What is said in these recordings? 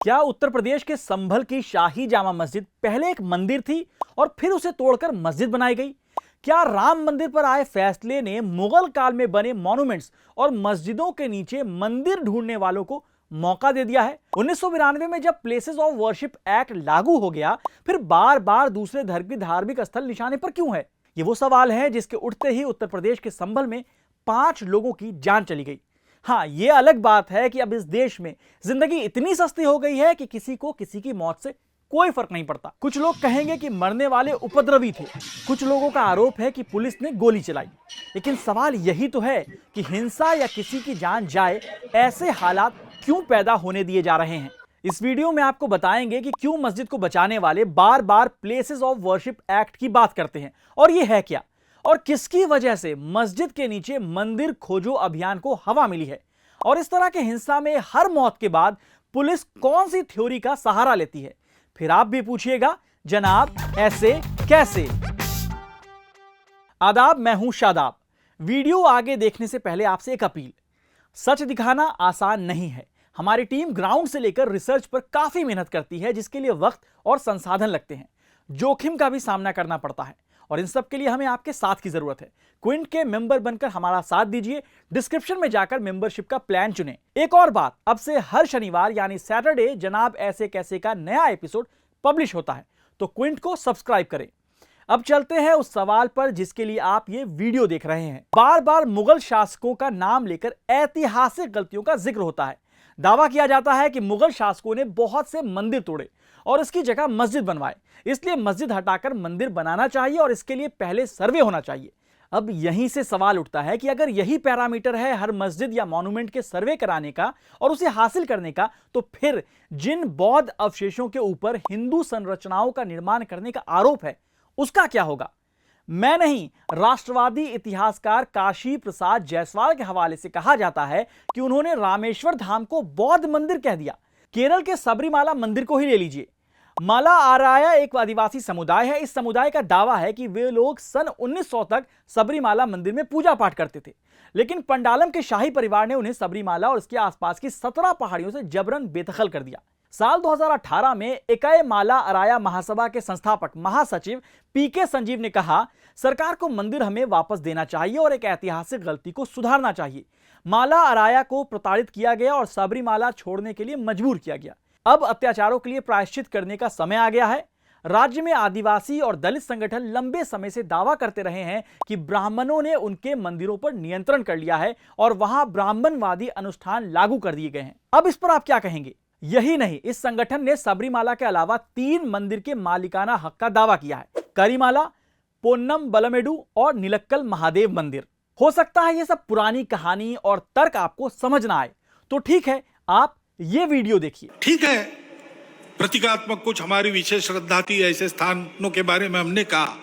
क्या उत्तर प्रदेश के संभल की शाही जामा मस्जिद पहले एक मंदिर थी और फिर उसे तोड़कर मस्जिद बनाई गई? क्या राम मंदिर पर आए फैसले ने मुगल काल में बने मॉन्यूमेंट्स और मस्जिदों के नीचे मंदिर ढूंढने वालों को मौका दे दिया है? 1992 में जब प्लेसेस ऑफ वर्शिप एक्ट लागू हो गया, फिर बार बार दूसरे धर्म की धार्मिक स्थल निशाने पर क्यों है? ये वो सवाल है जिसके उठते ही उत्तर प्रदेश के संभल में 5 लोगों की जान चली गई। हाँ, यह अलग बात है कि अब इस देश में जिंदगी इतनी सस्ती हो गई है कि किसी को किसी की मौत से कोई फर्क नहीं पड़ता। कुछ लोग कहेंगे कि मरने वाले उपद्रवी थे, कुछ लोगों का आरोप है कि पुलिस ने गोली चलाई। लेकिन सवाल यही तो है कि हिंसा या किसी की जान जाए, ऐसे हालात क्यों पैदा होने दिए जा रहे हैं? इस वीडियो में आपको बताएंगे कि क्यों मस्जिद को बचाने वाले बार बार प्लेसेस ऑफ वर्शिप एक्ट की बात करते हैं और यह है क्या, और किसकी वजह से मस्जिद के नीचे मंदिर खोजो अभियान को हवा मिली है, और इस तरह के हिंसा में हर मौत के बाद पुलिस कौन सी थ्योरी का सहारा लेती है। फिर आप भी पूछिएगा, जनाब ऐसे कैसे? आदाब, मैं हूं शादाब। वीडियो आगे देखने से पहले आपसे एक अपील। सच दिखाना आसान नहीं है। हमारी टीम ग्राउंड से लेकर रिसर्च पर काफी मेहनत करती है, जिसके लिए वक्त और संसाधन लगते हैं, जोखिम का भी सामना करना पड़ता है, और इन सब के लिए हमें आपके साथ की जरूरत है। क्विंट के मेंबर बनकर हमारा साथ दीजिए। डिस्क्रिप्शन में जाकर मेंबरशिप का प्लान चुनें। एक और बात, अब से हर शनिवार यानी सैटरडे जनाब ऐसे कैसे का नया एपिसोड पब्लिश होता है, तो क्विंट को सब्सक्राइब करें। अब चलते हैं उस सवाल पर जिसके लिए आप ये वीडियो देख रहे हैं। बार बार मुगल शासकों का नाम लेकर ऐतिहासिक गलतियों का जिक्र होता है। दावा किया जाता है कि मुगल शासकों ने बहुत से मंदिर तोड़े और इसकी जगह मस्जिद बनवाए, इसलिए मस्जिद हटाकर मंदिर बनाना चाहिए और इसके लिए पहले सर्वे होना चाहिए। अब यहीं से सवाल उठता है कि अगर यही पैरामीटर है हर मस्जिद या मॉन्यूमेंट के सर्वे कराने का और उसे हासिल करने का, तो फिर जिन बौद्ध अवशेषों के ऊपर हिंदू संरचनाओं का निर्माण करने का आरोप है, उसका क्या होगा? मैं नहीं, राष्ट्रवादी इतिहासकार काशी प्रसाद जायसवाल के हवाले से कहा जाता है कि उन्होंने रामेश्वर धाम को बौद्ध मंदिर कह दिया। केरल के सबरीमाला मंदिर को ही ले लीजिए। माला आराया एक आदिवासी समुदाय है। इस समुदाय का दावा है कि वे लोग सन 1900 तक सबरीमाला मंदिर में पूजा पाठ करते थे, लेकिन पंडालम के शाही परिवार ने उन्हें सबरीमाला और उसके आसपास की 17 पहाड़ियों से जबरन बेदखल कर दिया। साल 2018 में एकय माला अराया महासभा के संस्थापक महासचिव पीके संजीव ने कहा, सरकार को मंदिर हमें वापस देना चाहिए और एक ऐतिहासिक गलती को सुधारना चाहिए। माला अराया को प्रताड़ित किया गया और सबरीमाला छोड़ने के लिए मजबूर किया गया। अब अत्याचारों के लिए प्रायश्चित करने का समय आ गया है। राज्य में आदिवासी और दलित संगठन लंबे समय से दावा करते रहे हैं कि ब्राह्मणों ने उनके मंदिरों पर नियंत्रण कर लिया है और वहां ब्राह्मणवादी अनुष्ठान लागू कर दिए गए हैं। अब इस पर आप क्या कहेंगे? यही नहीं, इस संगठन ने सबरीमाला के अलावा 3 मंदिर के मालिकाना हक का दावा किया है: करीमाला, पोन्नम बलमेडु और नीलक्कल महादेव मंदिर। हो सकता है ये सब पुरानी कहानी और तर्क आपको समझ ना आए, तो ठीक है, आप ये वीडियो देखिए। ठीक है, प्रतीकात्मक कुछ हमारी विशेष श्रद्धा थी, ऐसे स्थानों के बारे में हमने कहा,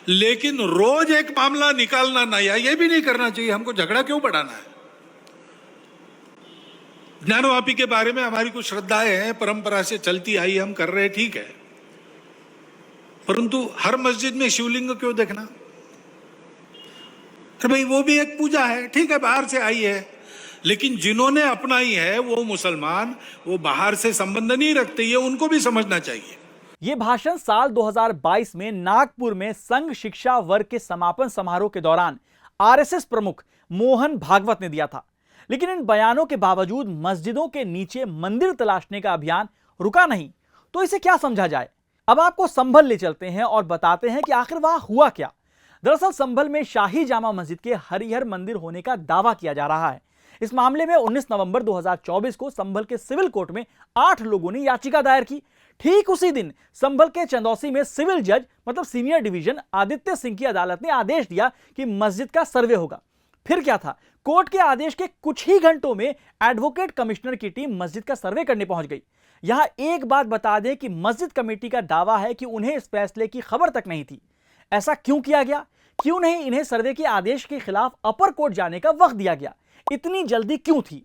लेकिन रोज एक मामला निकालना नया, ये भी नहीं करना चाहिए। हमको झगड़ा क्यों बढ़ाना है? ज्ञानवापी के बारे में हमारी कुछ श्रद्धाएं हैं, परंपरा से चलती आई, हम कर रहे, ठीक है, परंतु हर मस्जिद में शिवलिंग क्यों देखना? तो भाई वो भी एक पूजा है, ठीक है, बाहर से आई है, लेकिन जिन्होंने अपनाई है वो मुसलमान, वो बाहर से संबंध नहीं रखते, ये उनको भी समझना चाहिए। यह भाषण साल 2022 में नागपुर में संघ शिक्षा वर्ग के समापन समारोह के दौरान आरएसएस प्रमुख मोहन भागवत ने दिया था। लेकिन इन बयानों के बावजूद मस्जिदों के नीचे मंदिर तलाशने का अभियान रुका नहीं, तो इसे क्या समझा जाए? अब आपको संभल ले चलते हैं और बताते हैं कि आखिर वहां हुआ क्या। दरअसल संभल में शाही जामा मस्जिद के हरिहर मंदिर होने का दावा किया जा रहा है। इस मामले में 19 नवंबर 2024 को संभल के सिविल कोर्ट में 8 लोगों ने याचिका दायर की। ठीक उसी दिन संभल के चंदौसी में सिविल जज मतलब सीनियर डिवीजन आदित्य सिंह की अदालत ने आदेश दिया कि मस्जिद का सर्वे होगा। फिर क्या था, कोर्ट के आदेश के कुछ ही घंटों में एडवोकेट कमिश्नर की टीम मस्जिद का सर्वे करने पहुंच गई। यहां एक बात बता दें कि मस्जिद कमेटी का दावा है कि उन्हें इस फैसले की खबर तक नहीं थी। ऐसा क्यों किया गया? क्यों नहीं इन्हें सर्वे के आदेश के खिलाफ अपर कोर्ट जाने का वक्त दिया गया? इतनी जल्दी क्यों थी?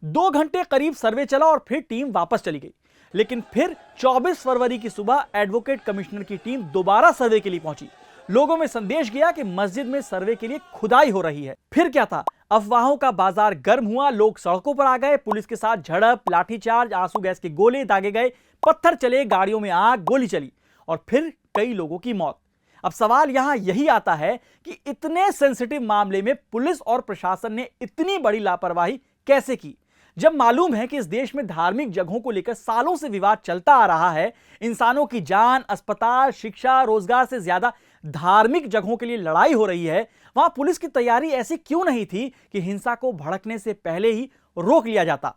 2 घंटे करीब सर्वे चला और फिर टीम वापस चली गई। लेकिन फिर 24 फरवरी की सुबह एडवोकेट कमिश्नर की टीम दोबारा सर्वे के लिए पहुंची। लोगों में संदेश गया कि मस्जिद में सर्वे के लिए खुदाई हो रही है। फिर क्या था, अफवाहों का बाजार गर्म हुआ, लोग सड़कों पर आ गए, पुलिस के साथ झड़प, लाठीचार्ज, आंसू गैस के गोले दागे गए, पत्थर चले, गाड़ियों में आग, गोली चली और फिर कई लोगों की मौत। अब सवाल यहां यही आता है कि इतने सेंसिटिव मामले में पुलिस और प्रशासन ने इतनी बड़ी लापरवाही कैसे की, जब मालूम है कि इस देश में धार्मिक जगहों को लेकर सालों से विवाद चलता आ रहा है। इंसानों की जान, अस्पताल, शिक्षा, रोजगार से ज्यादा धार्मिक जगहों के लिए लड़ाई हो रही है। वहां पुलिस की तैयारी ऐसी क्यों नहीं थी कि हिंसा को भड़कने से पहले ही रोक लिया जाता।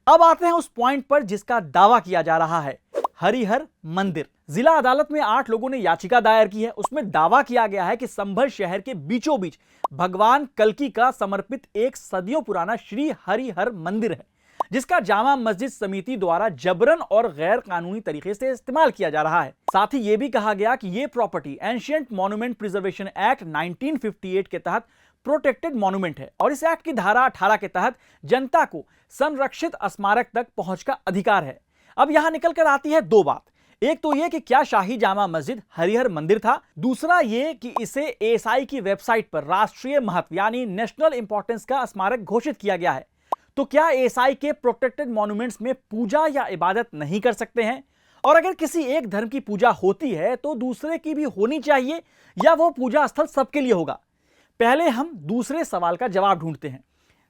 अब आते हैं उस पॉइंट पर जिसका दावा किया जा रहा है, हरिहर मंदिर। जिला अदालत में 8 लोगों ने याचिका दायर की है। उसमें दावा किया गया है कि संभल शहर के बीचों बीच भगवान कल्की का समर्पित एक सदियों पुराना श्री हरिहर मंदिर है, जिसका जामा मस्जिद समिति द्वारा जबरन और गैर कानूनी तरीके से इस्तेमाल किया जा रहा है। साथ ही यह भी कहा गया कि यह property ancient monument preservation act 1958 के तहत प्रोटेक्टेड मॉन्यूमेंट है और इस एक्ट की धारा 18 के तहत जनता को संरक्षित स्मारक तक पहुंच का अधिकार है। अब यहां निकल कर आती है दो बात। एक तो यह कि क्या शाही जामा मस्जिद हरिहर मंदिर था, दूसरा यह कि इसे एएसआई की वेबसाइट पर राष्ट्रीय महत्व यानी नेशनल इंपॉर्टेंस का स्मारक घोषित किया गया है। तो क्या एएसआई के प्रोटेक्टेड मॉन्यूमेंट्स में पूजा या इबादत नहीं कर सकते हैं? और अगर किसी एक धर्म की पूजा होती है तो दूसरे की भी होनी चाहिए या वो पूजा स्थल सबके लिए होगा? पहले हम दूसरे सवाल का जवाब ढूंढते हैं।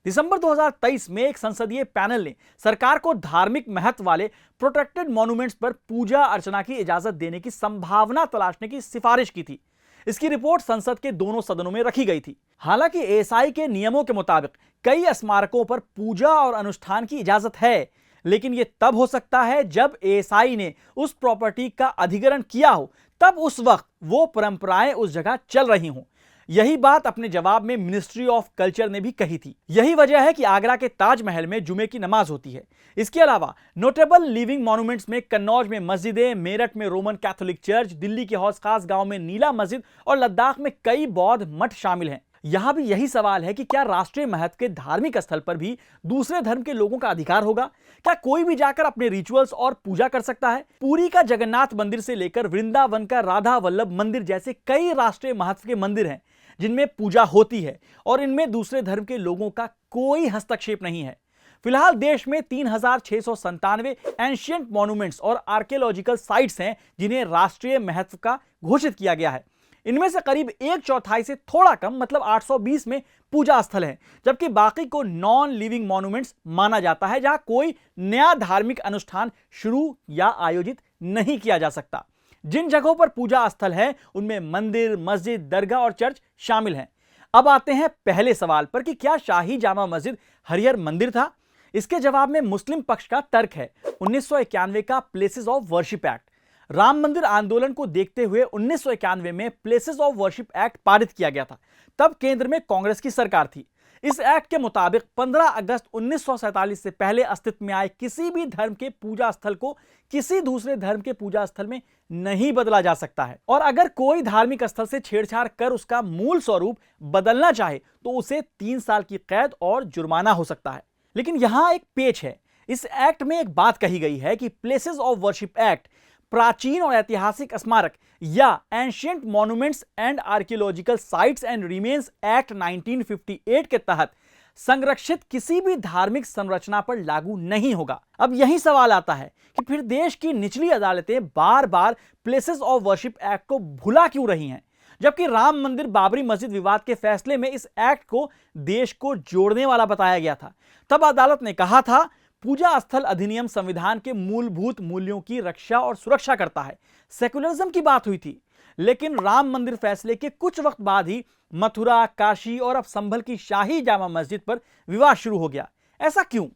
दिसंबर 2023 में एक संसदीय पैनल ने सरकार को धार्मिक महत्व वाले प्रोटेक्टेड मॉन्यूमेंट्स पर पूजा अर्चना की इजाजत देने की संभावना तलाशने की सिफारिश की थी। इसकी रिपोर्ट संसद के दोनों सदनों में रखी गई थी। हालांकि एएसआई के नियमों के मुताबिक कई स्मारकों पर पूजा और अनुष्ठान की इजाजत है, लेकिन यह तब हो सकता है जब एएसआई ने उस प्रॉपर्टी का अधिग्रहण किया हो, तब उस वक्त वो परंपराएं उस जगह चल रही हों। यही बात अपने जवाब में मिनिस्ट्री ऑफ कल्चर ने भी कही थी। यही वजह है कि आगरा के ताजमहल में जुमे की नमाज होती है। इसके अलावा नोटेबल लिविंग मॉन्यूमेंट्स में कन्नौज में मस्जिदें, मेरठ में रोमन कैथोलिक चर्च, दिल्ली के हौस खास गांव में नीला मस्जिद और लद्दाख में कई बौद्ध मठ शामिल हैं। यहां भी यही सवाल है कि क्या राष्ट्रीय महत्व के धार्मिक स्थल पर भी दूसरे धर्म के लोगों का अधिकार होगा? क्या कोई भी जाकर अपने रिचुअल्स और पूजा कर सकता है? पुरी का जगन्नाथ मंदिर से लेकर वृंदावन का राधा वल्लभ मंदिर जैसे कई राष्ट्रीय महत्व के मंदिर हैं जिनमें पूजा होती है और इनमें दूसरे धर्म के लोगों का कोई हस्तक्षेप नहीं है। फिलहाल देश में 3697 एंशिएंट मॉन्यूमेंट्स और आर्कियोलॉजिकल साइट्स हैं जिन्हें राष्ट्रीय महत्व का घोषित किया गया है। इनमें से करीब 1/4 से थोड़ा कम मतलब 820 में पूजा स्थल हैं, जबकि बाकी को नॉन लिविंग मॉन्यूमेंट्स माना जाता है, जहां कोई नया धार्मिक अनुष्ठान शुरू या आयोजित नहीं किया जा सकता। जिन जगहों पर पूजा स्थल है उनमें मंदिर, मस्जिद, दरगाह और चर्च शामिल हैं। अब आते हैं पहले सवाल पर कि क्या शाही जामा मस्जिद हरिहर मंदिर था? इसके जवाब में मुस्लिम पक्ष का तर्क है 1991 का places of worship act. Ram मंदिर आंदोलन को देखते हुए 1991 में प्लेसेस ऑफ वर्शिप एक्ट पारित किया गया था। तब केंद्र में कांग्रेस की सरकार थी। इस एक्ट के मुताबिक 15 अगस्त 1947 से पहले अस्तित्व में आए किसी भी धर्म के पूजा स्थल को किसी दूसरे धर्म के पूजा स्थल में नहीं बदला जा सकता है और अगर कोई धार्मिक स्थल से छेड़छाड़ कर उसका मूल स्वरूप बदलना चाहे तो उसे 3 साल की कैद और जुर्माना हो सकता है। लेकिन यहां एक पेच है। इस एक्ट में एक बात कही गई है कि प्लेसेस ऑफ वर्शिप एक्ट प्राचीन और ऐतिहासिक स्मारक या ancient monuments and archaeological sites and remains act 1958 के तहत संरक्षित किसी भी धार्मिक संरचना पर लागू नहीं होगा। अब यही सवाल आता है कि फिर देश की निचली अदालतें बार बार प्लेसेस ऑफ वर्शिप एक्ट को भुला क्यों रही हैं, जबकि राम मंदिर बाबरी मस्जिद विवाद के फैसले में इस एक्ट को देश को जोड़ने वाला बताया गया था। तब अदालत ने कहा था पूजा स्थल अधिनियम संविधान के मूलभूत मूल्यों की रक्षा और सुरक्षा करता है। सेकुलरिज्म की बात हुई थी, लेकिन राम मंदिर फैसले के कुछ वक्त बाद ही मथुरा, काशी और अब संभल की शाही जामा मस्जिद पर विवाद शुरू हो गया। ऐसा क्यों?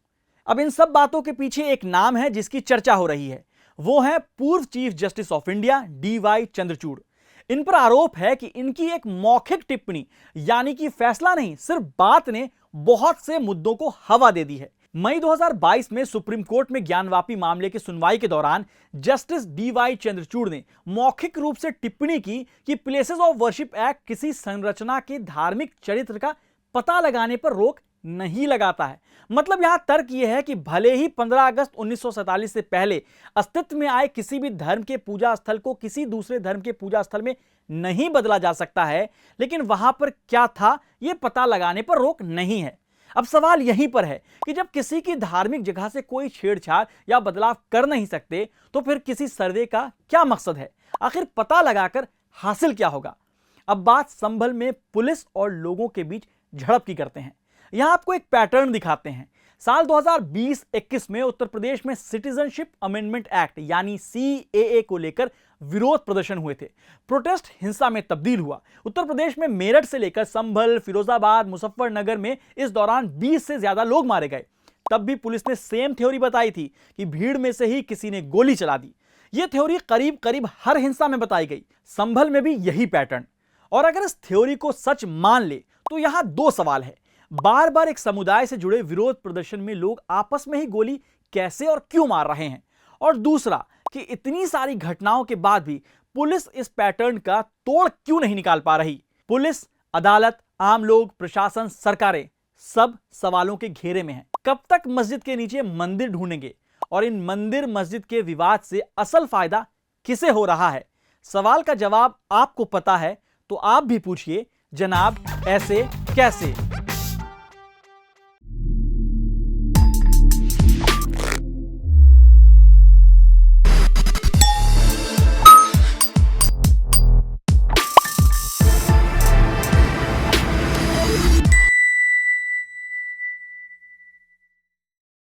अब इन सब बातों के पीछे एक नाम है जिसकी चर्चा हो रही है। वो है पूर्व chief justice of India DY Chandrachud. इन पर आरोप है कि इनकी एक मौखिक टिप्पणी यानी कि फैसला नहीं, सिर्फ बात ने बहुत से मुद्दों को हवा दे दी है। मई 2022 में सुप्रीम कोर्ट में ज्ञानवापी मामले की सुनवाई के दौरान जस्टिस DY चंद्रचूड़ ने मौखिक रूप से टिप्पणी की कि प्लेसेस ऑफ वर्शिप एक्ट किसी संरचना के धार्मिक चरित्र का पता लगाने पर रोक नहीं लगाता है। मतलब यहां तर्क यह है कि भले ही 15 अगस्त 1947 से पहले अस्तित्व में आए किसी भी धर्म के पूजा स्थल को किसी दूसरे धर्म के पूजा स्थल में नहीं बदला जा सकता है, लेकिन वहां पर क्या था यह पता लगाने पर रोक नहीं है। अब सवाल यहीं पर है कि जब किसी की धार्मिक जगह से कोई छेड़छाड़ या बदलाव कर नहीं सकते तो फिर किसी सर्वे का क्या मकसद है? आखिर पता लगाकर हासिल क्या होगा? अब बात संभल में पुलिस और लोगों के बीच झड़प की करते हैं। यहां आपको एक पैटर्न दिखाते हैं। साल 2020-21 में उत्तर प्रदेश में सिटीजनशिप अमेंडमेंट एक्ट यानी CAA को लेकर विरोध प्रदर्शन हुए थे। प्रोटेस्ट हिंसा में तब्दील हुआ। उत्तर प्रदेश में मेरठ से लेकर संभल, फिरोजाबाद, मुजफ्फरनगर में इस दौरान 20 से ज्यादा लोग मारे गए। तब भी पुलिस ने सेम थ्योरी बताई थी कि भीड़ में से ही किसी ने गोली चला दी। यह थ्योरी करीब करीब हर हिंसा में बताई गई। संभल में भी यही पैटर्न। और अगर इस थ्योरी को सच मान ले तो यहां दो सवाल है। बार बार एक समुदाय से जुड़े विरोध प्रदर्शन में लोग आपस में ही गोली कैसे और क्यों मार रहे हैं? और दूसरा कि इतनी सारी घटनाओं के बाद भी पुलिस इस पैटर्न का तोड़ क्यों नहीं निकाल पा रही? पुलिस, अदालत, आम लोग, प्रशासन, सरकारें सब सवालों के घेरे में हैं। कब तक मस्जिद के नीचे मंदिर ढूंढेंगे? और इन मंदिर मस्जिद के विवाद से असल फायदा किसे हो रहा है? सवाल का जवाब आपको पता है तो आप भी पूछिए, जनाब ऐसे कैसे?